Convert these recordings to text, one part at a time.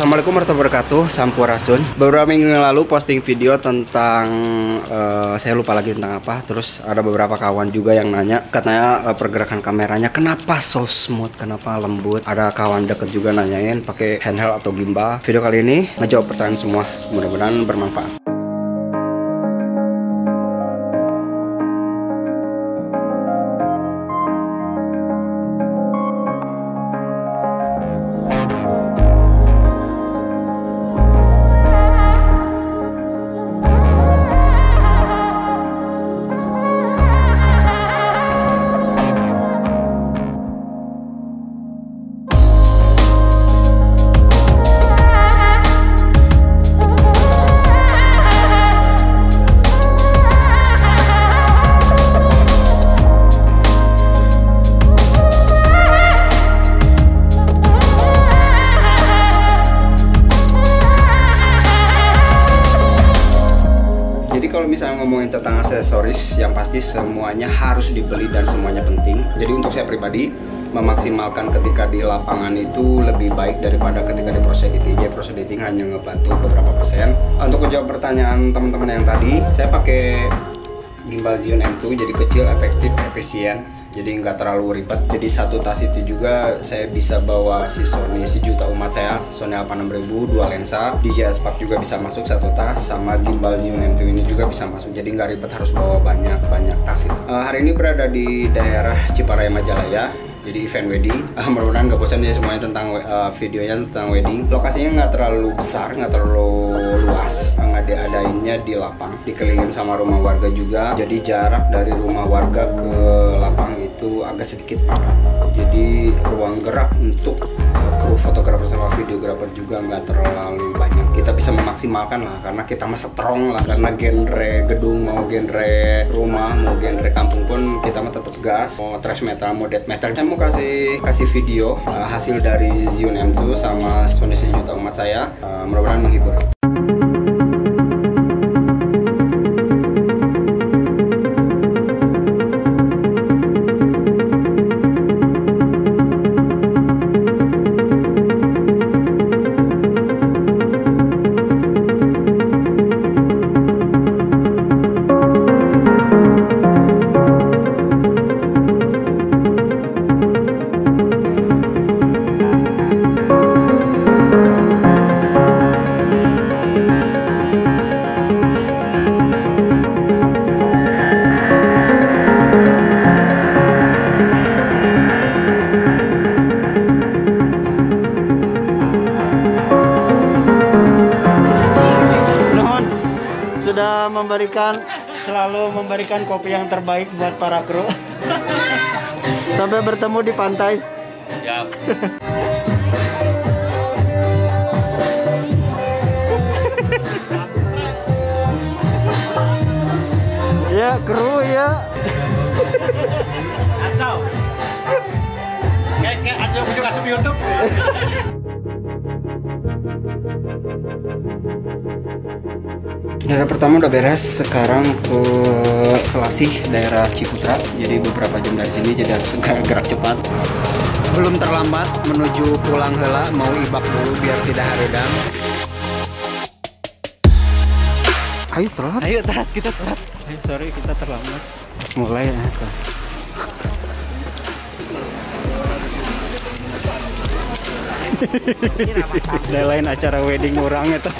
Assalamualaikum warahmatullahi wabarakatuh. Sampurasun. Beberapa minggu yang lalu posting video tentang saya lupa lagi tentang apa. Terus ada beberapa kawan juga yang nanya, katanya pergerakan kameranya kenapa so smooth, kenapa lembut. Ada kawan deket juga nanyain pakai handheld atau gimbal. Video kali ini ngejawab pertanyaan semua. Mudah-mudahan bermanfaat. Kalau misalnya ngomongin tentang aksesoris, yang pasti semuanya harus dibeli dan semuanya penting. Jadi untuk saya pribadi, memaksimalkan ketika di lapangan itu lebih baik daripada ketika di proses editing. Jadi proses editing hanya ngebantu beberapa persen. Untuk menjawab pertanyaan teman-teman yang tadi, saya pakai gimbal Zion M2, jadi kecil, efektif, efisien. Jadi nggak terlalu ribet. Jadi satu tas itu juga saya bisa bawa si Sony sejuta umat saya, Sony Alpha 6000 dua lensa, DJI Spark juga bisa masuk satu tas, sama gimbal Zion M2 ini juga bisa masuk. Jadi nggak ribet harus bawa banyak tas gitu. Hari ini berada di daerah Ciparaya Majalaya. Jadi event wedding, mudah-mudahan nggak bosan ya semuanya tentang videonya tentang wedding. Lokasinya nggak terlalu besar, nggak terlalu luas, ngadainnya di lapang, dikelilingin sama rumah warga juga. Jadi jarak dari rumah warga ke lapang itu agak sedikit padat. Jadi ruang gerak untuk kru fotografer sama videografer juga nggak terlalu banyak. Kita bisa memaksimalkan lah, karena kita mah strong lah. Karena genre gedung mau genre rumah mau genre kampung pun kita mah tetap gas. Mau thrash metal mau death metal. Saya mau kasih video hasil dari Zion M2 sama Sony sejuta umat saya. Mudah-mudahan menghibur. Selalu memberikan kopi yang terbaik buat para kru. Sampai bertemu di pantai. Siap. Ya, kru ya. Acau. Kayak acau bujuk asup YouTube. Daerah pertama udah beres, sekarang ke Selasih, daerah Ciputra. Jadi beberapa jam dari sini, jadi harus gerak cepat. Belum terlambat menuju pulang heula, mau ibak dulu biar tidak haredan. Ayo telat. Ayo telat, kita telat. Sorry kita terlambat. Mulai ya. Ada lain acara wedding orang itu.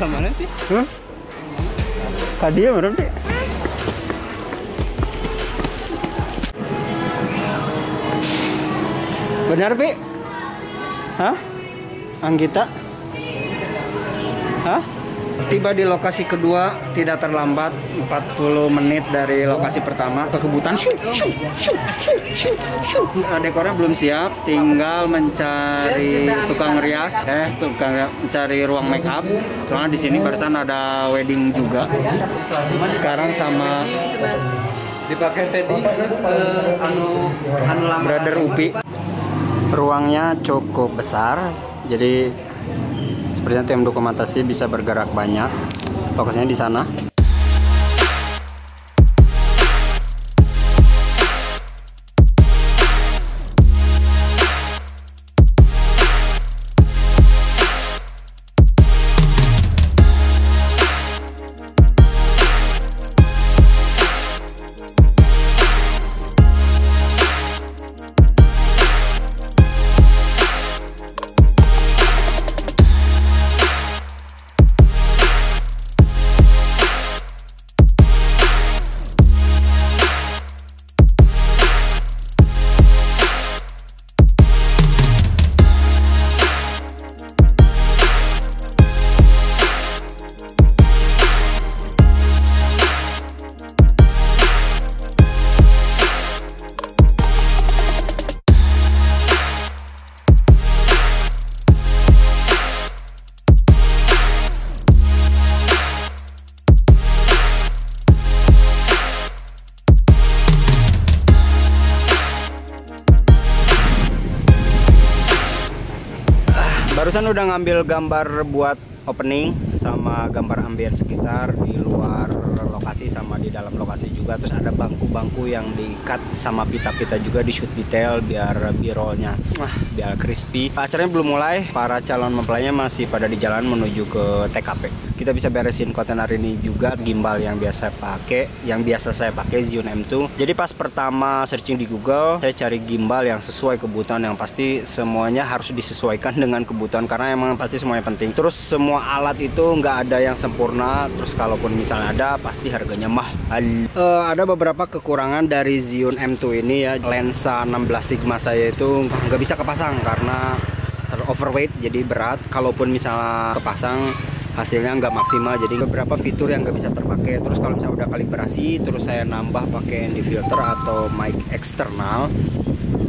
Mana sih? Hah? Kadia mana sih? Benar, Pi? Hah? Anggita? Hah? Tiba di lokasi kedua tidak terlambat, 40 menit dari lokasi pertama. Kekebutan, dekornya belum siap, tinggal mencari tukang rias, mencari ruang make up. Soalnya di sini barusan ada wedding juga. Sekarang sama dipakai Teddy terus Brother Upi. Ruangnya cukup besar, jadi sepertinya tim dokumentasi bisa bergerak banyak. Lokasinya di sana. Barusan udah ngambil gambar buat opening sama gambar ambient sekitar di luar lokasi sama di dalam lokasi juga. Terus ada bangku-bangku yang diikat sama pita-pita juga di shoot detail biar birolnya biar crispy. Acaranya belum mulai, para calon mempelainya masih pada di jalan menuju ke TKP. Kita bisa beresin konten hari ini juga. Gimbal yang biasa saya pakai Zhiyun M2. Jadi pas pertama searching di Google, saya cari gimbal yang sesuai kebutuhan, yang pasti semuanya harus disesuaikan dengan kebutuhan karena emang pasti semuanya penting. Terus semua alat itu nggak ada yang sempurna, terus kalaupun misalnya ada pasti harganya mahal. Ada beberapa kekurangan dari Zhiyun M2 ini ya. Lensa 16 Sigma saya itu nggak bisa kepasang karena overweight, jadi berat. Kalaupun misalnya kepasang hasilnya nggak maksimal, jadi beberapa fitur yang nggak bisa terpakai. Terus kalau misalnya udah kalibrasi terus saya nambah pakai ND filter atau mic eksternal,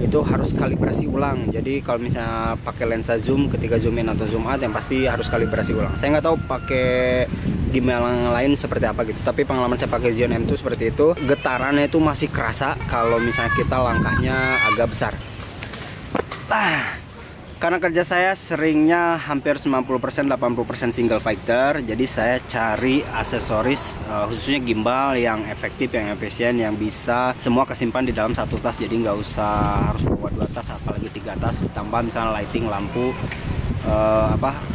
itu harus kalibrasi ulang. Jadi kalau misalnya pakai lensa zoom, ketika zoom in atau zoom out yang pasti harus kalibrasi ulang. Saya nggak tahu pakai gimbal yang lain seperti apa gitu, tapi pengalaman saya pakai Zhiyun M2 seperti itu. Getarannya itu masih kerasa kalau misalnya kita langkahnya agak besar. Karena kerja saya seringnya hampir 90% 80% single fighter, jadi saya cari aksesoris khususnya gimbal yang efektif, yang efisien, yang bisa semua kesimpan di dalam satu tas. Jadi nggak usah harus bawa 2 tas, apalagi 3 tas, tambah misalnya lighting, lampu,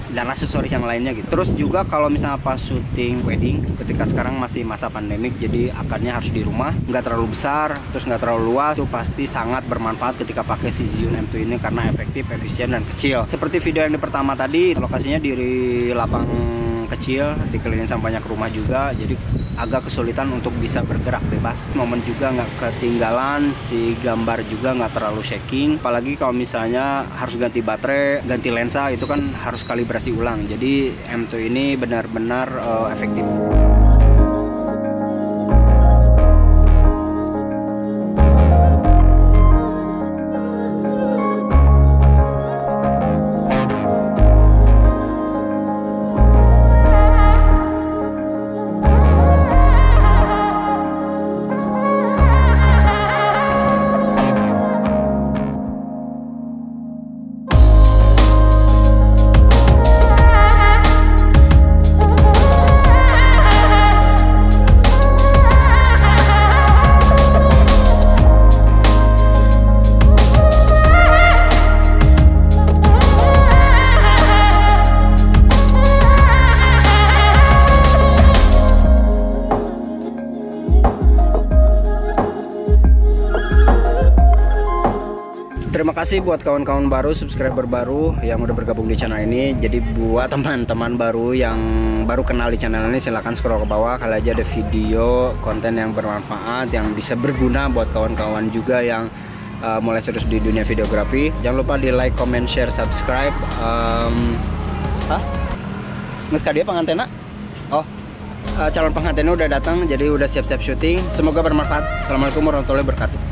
dan aksesoris yang lainnya gitu. Terus juga kalau misalnya pas syuting wedding, ketika sekarang masih masa pandemik, jadi akarnya harus di rumah, nggak terlalu besar, terus nggak terlalu luas, itu pasti sangat bermanfaat ketika pakai si Zhiyun M2 ini karena efektif, efisien, dan kecil. Seperti video yang di pertama tadi, lokasinya di lapang kecil, dikelilingin sama banyak rumah juga, jadi agak kesulitan untuk bisa bergerak bebas. Momen juga nggak ketinggalan, si gambar juga nggak terlalu shaking. Apalagi kalau misalnya harus ganti baterai, ganti lensa, itu kan harus kalibrasi ulang. Jadi M2 ini benar-benar efektif. Terima kasih buat kawan-kawan baru, subscriber baru yang udah bergabung di channel ini. Jadi buat teman-teman baru yang baru kenal di channel ini, silahkan scroll ke bawah. Kali aja ada video konten yang bermanfaat, yang bisa berguna buat kawan-kawan juga yang mulai serius di dunia videografi. Jangan lupa di like, comment, share, subscribe. Nges dia pengantena? Calon pengantinnya udah datang, jadi udah siap-siap syuting. Semoga bermanfaat. Assalamualaikum warahmatullahi wabarakatuh.